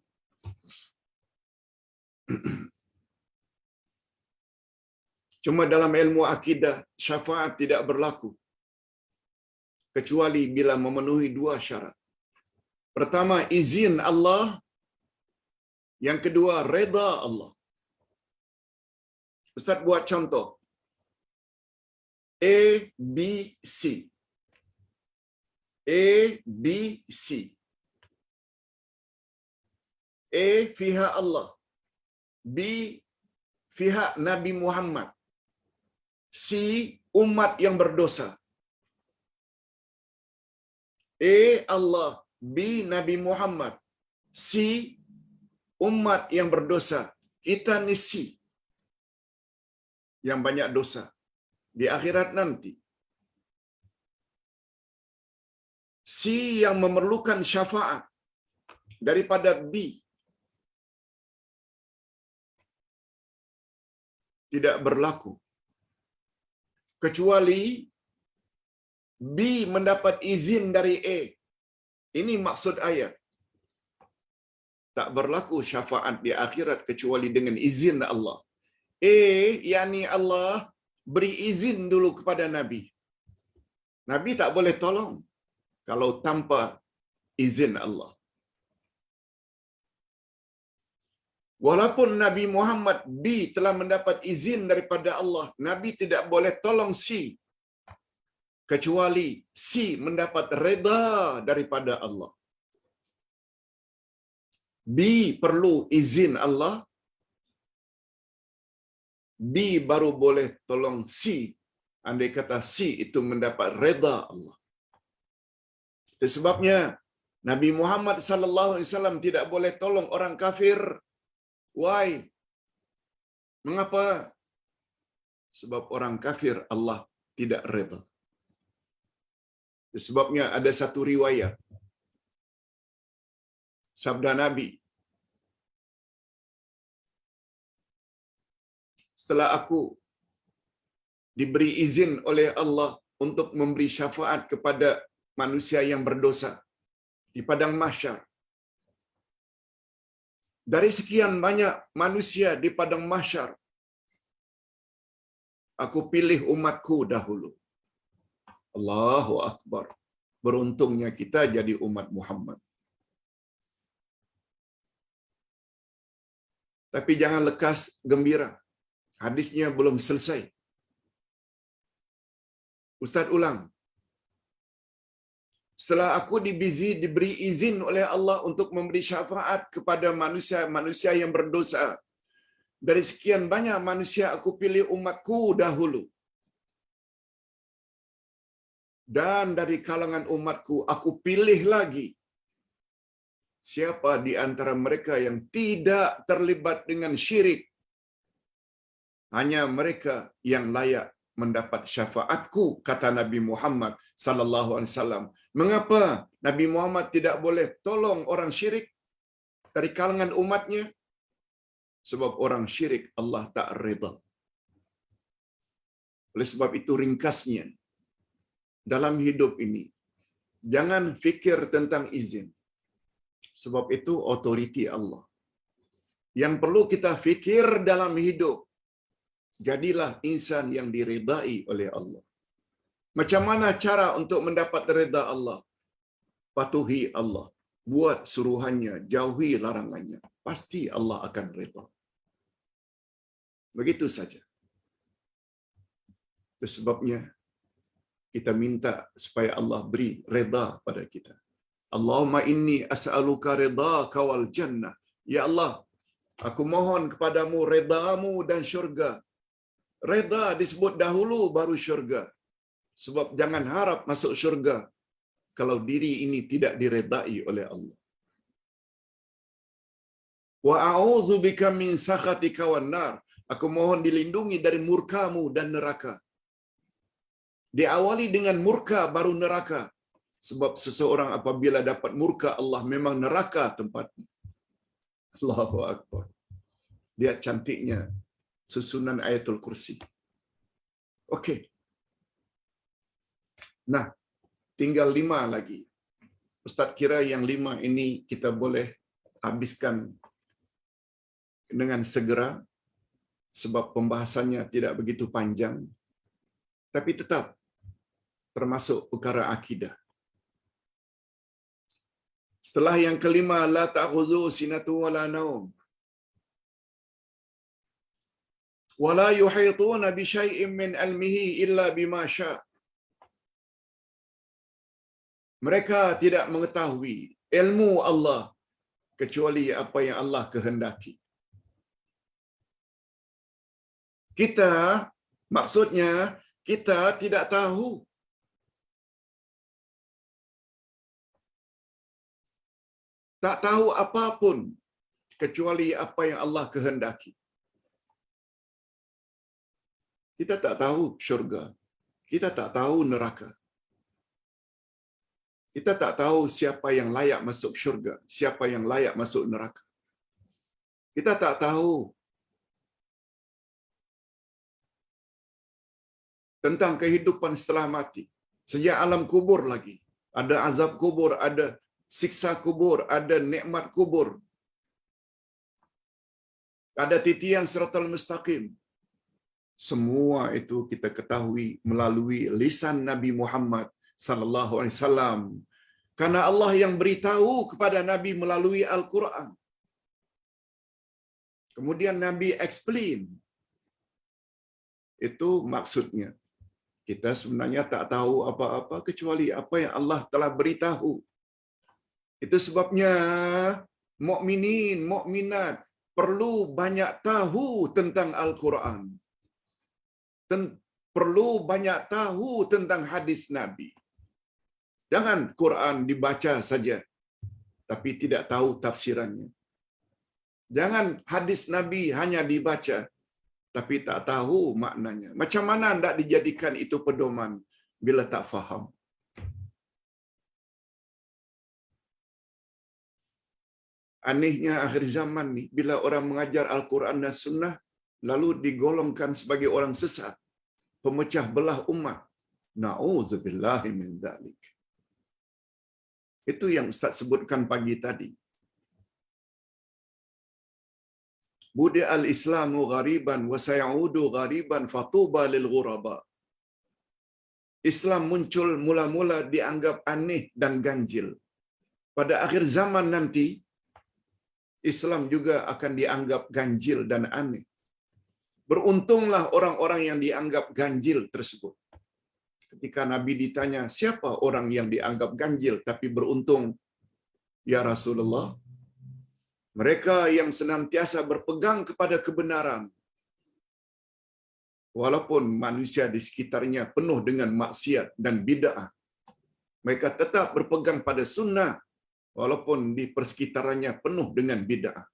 Cuma dalam ilmu akidah, syafaat tidak berlaku. Kecuali bila memenuhi dua syarat. Pertama, izin Allah. Yang kedua, reda Allah. Ustaz buat contoh. A, B, C. A, B, C. A, pihak Allah. B, pihak Nabi Muhammad. C, umat yang berdosa. A, Allah. B, Nabi Muhammad. C, umat yang berdosa. Kita ni C yang banyak dosa di akhirat nanti. C yang memerlukan syafaat daripada B. Tidak berlaku. Kecuali B mendapat izin dari A. Ini maksud ayat. Tak berlaku syafaat di akhirat kecuali dengan izin Allah. A, yakni Allah beri izin dulu kepada Nabi. Nabi tak boleh tolong kalau tanpa izin Allah. Walaupun Nabi Muhammad B telah mendapat izin daripada Allah, Nabi tidak boleh tolong C kecuali C mendapat reda daripada Allah. B perlu izin Allah, B baru boleh tolong C. Andai kata C itu mendapat reda Allah. Itu sebabnya Nabi Muhammad sallallahu alaihi wasallam tidak boleh tolong orang kafir. Why? Mengapa? Sebab orang kafir Allah tidak reda. Itu sebabnya ada satu riwayat sabda Nabi, setelah aku diberi izin oleh Allah untuk memberi syafaat kepada manusia yang berdosa di padang mahsyar. Dari sekian banyak manusia di padang mahsyar, aku pilih umatku dahulu. Allahu Akbar. Beruntungnya kita jadi umat Muhammad. Tapi jangan lekas gembira. Hadisnya belum selesai. Ustaz ulang. Setelah aku diberi izin oleh Allah untuk memberi syafaat kepada manusia yang berdosa. Dari sekian banyak manusia, aku pilih umatku dahulu. Dan dari kalangan umatku, aku pilih lagi siapa di antara mereka yang tidak terlibat dengan syirik. Hanya mereka yang layak mendapat syafaatku, kata Nabi Muhammad sallallahu alaihi wasallam. Mengapa Nabi Muhammad tidak boleh tolong orang syirik dari kalangan umatnya? Sebab orang syirik Allah tak redha. Oleh sebab itu ringkasnya, dalam hidup ini, jangan fikir tentang izin. Sebab itu otoriti Allah. Yang perlu kita fikir dalam hidup, jadilah insan yang diridai oleh Allah. Macam mana cara untuk mendapat redha Allah? Patuhi Allah. Buat suruhannya, jauhi larangannya. Pasti Allah akan redha. Begitu saja. Itu sebabnya kita minta supaya Allah beri redha pada kita. Allahumma inni as'aluka ridhaka wal jannah. Ya Allah, aku mohon kepadamu redha-Mu dan syurga. Redha disebut dahulu baru syurga. Sebab jangan harap masuk syurga kalau diri ini tidak diredai oleh Allah. Wa a'udzu bika min sakhatika wan nar. Aku mohon dilindungi dari murka-Mu dan neraka. Diawali dengan murka baru neraka. Sebab seseorang apabila dapat murka Allah, memang neraka tempatnya. Allahu Akbar. Lihat cantiknya susunan ayatul kursi. Okey. Nah, tinggal 5 lagi. Ustaz kira yang 5 ini kita boleh habiskan dengan segera sebab pembahasannya tidak begitu panjang. Tapi tetap termasuk perkara akidah. Setelah yang kelima, la ta'khudhu sinatu wala naum. Wala yuhituna bi syai'in min ilmihi illa bima syaa. Mereka tidak mengetahui ilmu Allah kecuali apa yang Allah kehendaki. Kita, maksudnya kita tidak tahu. Tak tahu apapun kecuali apa yang Allah kehendaki. Kita tak tahu syurga. Kita tak tahu neraka. Kita tak tahu siapa yang layak masuk syurga, siapa yang layak masuk neraka. Kita tak tahu tentang kehidupan setelah mati. Sejak alam kubur lagi. Ada azab kubur, ada siksa kubur, ada nikmat kubur. Ada titian siratal mustaqim. Semua itu kita ketahui melalui lisan Nabi Muhammad sallallahu alaihi wasallam. Karena Allah yang beritahu kepada Nabi melalui Al-Quran. Kemudian Nabi explain. Itu maksudnya. Kita sebenarnya tak tahu apa-apa kecuali apa yang Allah telah beritahu. Itu sebabnya mukminin, mukminat perlu banyak tahu tentang Al-Quran. Perlu banyak tahu tentang hadis Nabi. Jangan Quran dibaca saja tapi tidak tahu tafsirannya. Jangan hadis Nabi hanya dibaca tapi tak tahu maknanya. Macam mana hendak dijadikan itu pedoman bila tak faham? Anehnya akhir zaman ni, bila orang mengajar Al-Quran dan Sunnah, lalu digolongkan sebagai orang sesat, pemecah belah umat. Na'udzubillahi min dzalik. Itu yang Ustaz sebutkan pagi tadi. Budi al-Islamu ghariban wa sayaudu ghariban fatuba lil ghuraba. Islam muncul mula-mula dianggap aneh dan ganjil. Pada akhir zaman nanti, Islam juga akan dianggap ganjil dan aneh. Beruntunglah orang-orang yang dianggap ganjil tersebut. Ketika Nabi ditanya, siapa orang yang dianggap ganjil tapi beruntung? Ya Rasulullah, mereka yang senantiasa berpegang kepada kebenaran. Walaupun manusia di sekitarnya penuh dengan maksiat dan bid'ah, mereka tetap berpegang pada sunnah walaupun di persekitarannya penuh dengan bid'ah.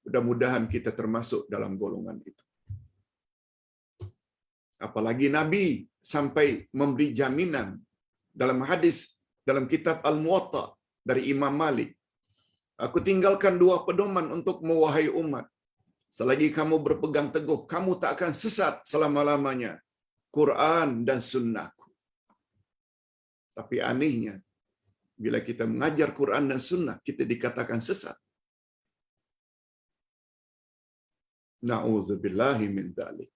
Mudah-mudahan kita termasuk dalam golongan itu. Apalagi Nabi sampai memberi jaminan dalam hadis dalam kitab Al-Muwatta dari Imam Malik. Aku tinggalkan dua pedoman untuk mewahai umat. Selagi kamu berpegang teguh, kamu tak akan sesat selama-lamanya. Quran dan sunnahku. Tapi anehnya, bila kita mengajar Quran dan sunnah, kita dikatakan sesat. Na'udzubillahi min dzalik.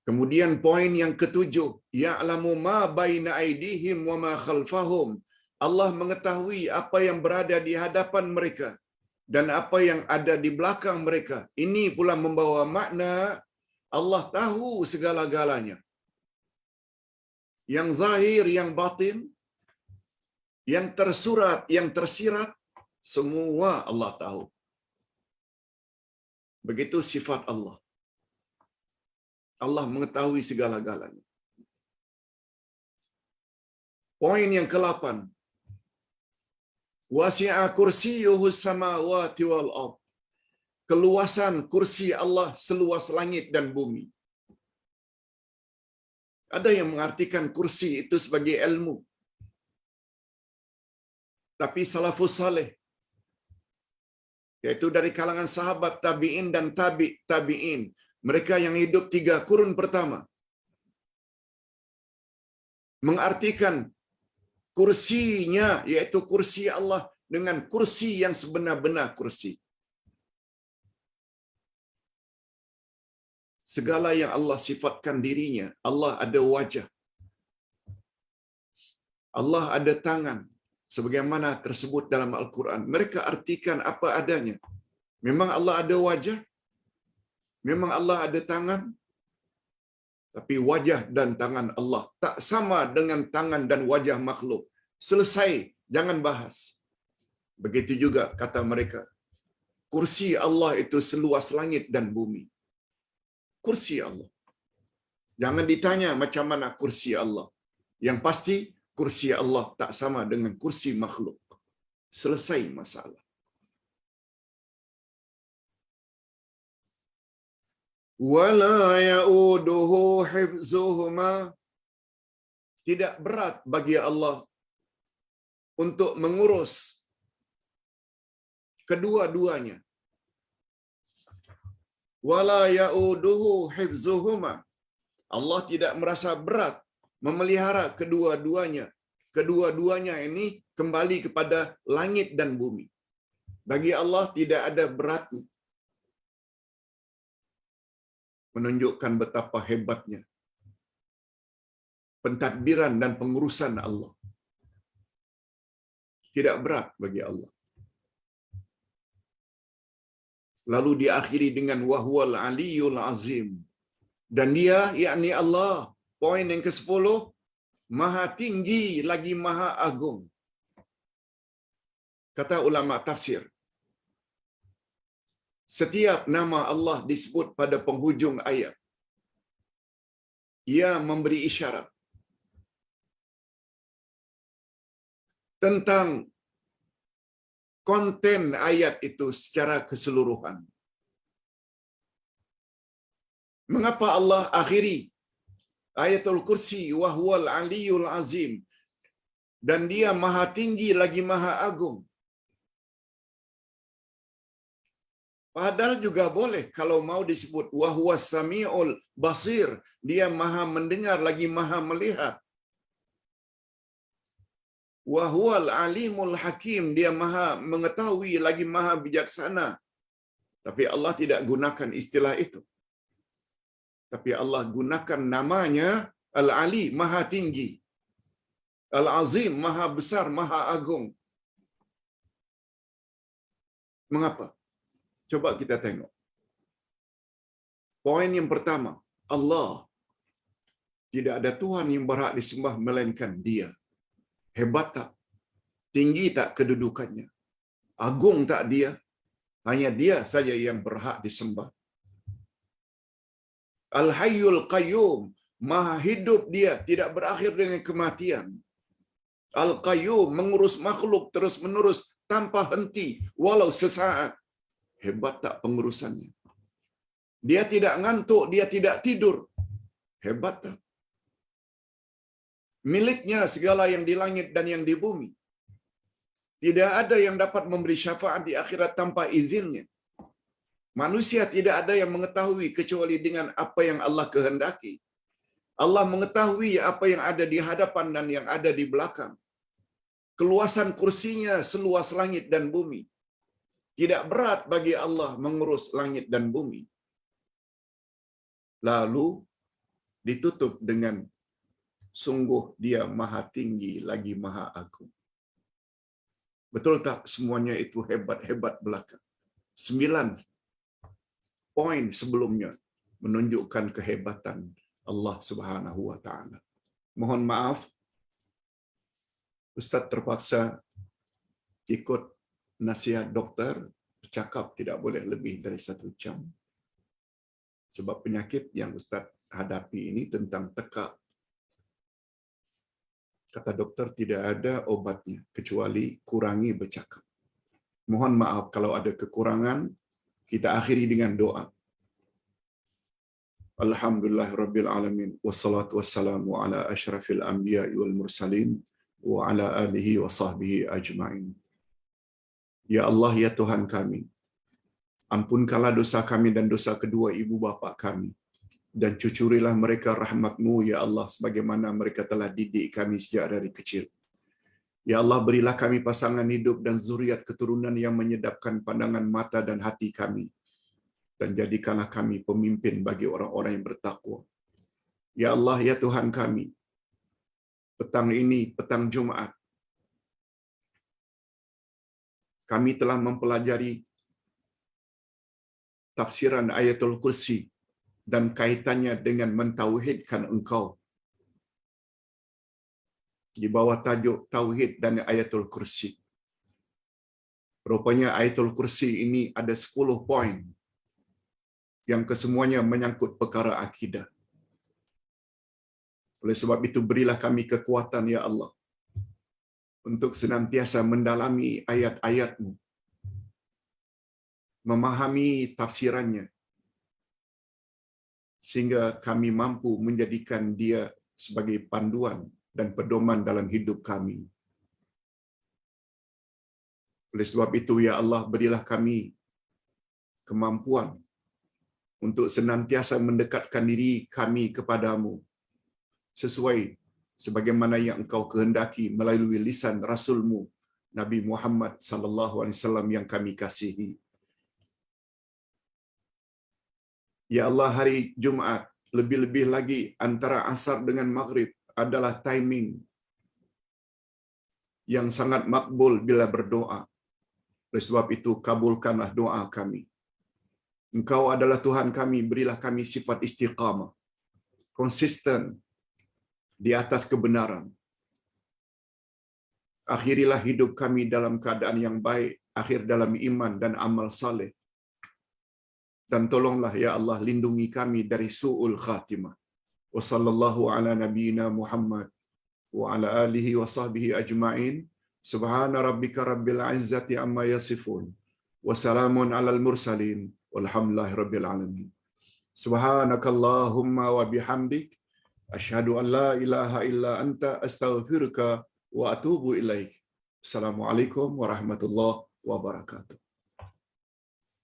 Kemudian poin yang ketujuh, ya'lamu ma baina aydihim wa ma khalfahum. Allah mengetahui apa yang berada di hadapan mereka dan apa yang ada di belakang mereka. Ini pula membawa makna Allah tahu segala-galanya. Yang zahir, yang batin, yang tersurat, yang tersirat, semua Allah tahu. Begitu sifat Allah. Allah mengetahui segala-galanya. Poin yang ke-8. Wasi'a kursiyyuhus samawati wal ardh. Keluasan kursi Allah seluas langit dan bumi. Ada yang mengartikan kursi itu sebagai ilmu. Tapi salafus saleh, yaitu dari kalangan sahabat tabi'in dan tabi'in, mereka yang hidup 3 kurun pertama, mengartikan kursinya, yaitu kursi Allah, dengan kursi yang sebenar-benar kursi. Segala yang Allah sifatkan dirinya, Allah ada wajah, Allah ada tangan, sebagaimana tersebut dalam Al-Quran. Mereka artikan apa adanya. Memang Allah ada wajah, memang Allah ada tangan, tapi wajah dan tangan Allah tak sama dengan tangan dan wajah makhluk. Selesai, jangan bahas. Begitu juga kata mereka, kursi Allah itu seluas langit dan bumi. Kursi Allah. Jangan ditanya macam mana kursi Allah. Yang pasti, kursi Allah tak sama dengan kursi makhluk. Selesai masalah. Wala ya'uduhu hifzuhuma. Tidak berat bagi Allah untuk mengurus kedua-duanya. Wala ya'uduhu hifzuhuma. Allah tidak merasa berat memelihara kedua-duanya. Kedua-duanya ini kembali kepada langit dan bumi. Bagi Allah tidak ada beratnya. Menunjukkan betapa hebatnya pentadbiran dan pengurusan Allah. Tidak berat bagi Allah. Lalu diakhiri dengan wahwal aliyul azim. Dan dia, yakni Allah, poin yang ke-10, maha tinggi lagi maha agung. Kata ulama tafsir, setiap nama Allah disebut pada penghujung ayat, ia memberi isyarat tentang konten ayat itu secara keseluruhan. Mengapa Allah akhiri ayatul kursi wa huwal aliyul azim, dan dia maha tinggi lagi maha agung? Padahal juga boleh kalau mau disebut wa huwas samiul basir, dia maha mendengar lagi maha melihat. Wa huwal alimul hakim, dia maha mengetahui lagi maha bijaksana. Tapi Allah tidak gunakan istilah itu. Tapi Allah gunakan namanya Al-Ali, maha tinggi. Al-Azim, maha besar, maha agung. Mengapa? Coba kita tengok. Poin yang pertama, Allah. Tidak ada Tuhan yang berhak disembah melainkan Dia. Hebat tak? Tinggi tak kedudukannya? Agung tak Dia? Hanya Dia saja yang berhak disembah. Al-Hayyul Qayyum, maha hidup Dia, tidak berakhir dengan kematian. Al-Qayyum, mengurus makhluk terus-menerus tanpa henti, walau sesaat. Hebat tak pengurusannya? Dia tidak ngantuk, dia tidak tidur. Hebat tak? Miliknya segala yang di langit dan yang di bumi. Tidak ada yang dapat memberi syafaat di akhirat tanpa izinnya. Manusia tidak ada yang mengetahui kecuali dengan apa yang Allah kehendaki. Allah mengetahui apa yang ada di hadapan dan yang ada di belakang. Keluasan kursinya seluas langit dan bumi. Tidak berat bagi Allah mengurus langit dan bumi. Lalu ditutup dengan sungguh Dia maha tinggi lagi maha agung. Betul tak semuanya itu hebat-hebat belaka? 9 poin sebelumnya menunjukkan kehebatan Allah Subhanahu wa taala. Mohon maaf, Ustaz terpaksa ikut nasihat doktor, bercakap tidak boleh lebih dari 1 jam. Sebab penyakit yang Ustaz hadapi ini tentang tekak. Kata doktor tidak ada obatnya kecuali kurangi bercakap. Mohon maaf kalau ada kekurangan, kita akhiri dengan doa. Alhamdulillahirabbil alamin wassalatu wassalamu ala asyrafil anbiya'i wal mursalin wa ala alihi wa sahbihi ajma'in. Ya Allah, ya Tuhan kami, ampunkanlah dosa kami dan dosa kedua ibu bapa kami, dan cucurilah mereka rahmat-Mu ya Allah sebagaimana mereka telah didik kami sejak dari kecil. Ya Allah, berilah kami pasangan hidup dan zuriat keturunan yang menyedapkan pandangan mata dan hati kami, dan jadikanlah kami pemimpin bagi orang-orang yang bertakwa. Ya Allah, ya Tuhan kami, petang ini, petang Jumaat, kami telah mempelajari tafsiran Ayatul Kursi dan kaitannya dengan mentauhidkan Engkau. Di bawah tajuk Tauhid dan Ayatul Kursi. Rupanya Ayatul Kursi ini ada 10 poin yang kesemuanya menyangkut perkara akidah. Oleh sebab itu berilah kami kekuatan ya Allah untuk senantiasa mendalami ayat-ayat-Mu, memahami tafsirannya, sehingga kami mampu menjadikan dia sebagai panduan dan pedoman dalam hidup kami. Oleh sebab itu ya Allah, berilah kami kemampuan untuk senantiasa mendekatkan diri kami kepadamu sesuai sebagaimana yang Engkau kehendaki melalui lisan Rasul-Mu Nabi Muhammad sallallahu alaihi wasallam yang kami kasihi. Ya Allah, hari Jumaat, lebih-lebih lagi antara asar dengan maghrib adalah timing yang sangat makbul bila berdoa. Oleh sebab itu, kabulkanlah doa kami. Engkau adalah Tuhan kami, berilah kami sifat istiqamah, konsisten di atas kebenaran. Akhirilah hidup kami dalam keadaan yang baik, akhir dalam iman dan amal saleh. Dan tolonglah ya Allah, lindungi kami dari su'ul khatimah. Wa sallallahu ala nabiyyina Muhammad wa ala alihi wa sahbihi ajma'in. Subhana rabbika rabbil izzati amma yasifun. Wa salamun alal mursalin. Walhamdulillahi rabbil alamin. Subhanakallahumma wa bihamdik. Asyhadu an la ilaha illa anta astaghfiruka wa atubu ilaik. Assalamualaikum warahmatullahi wabarakatuh.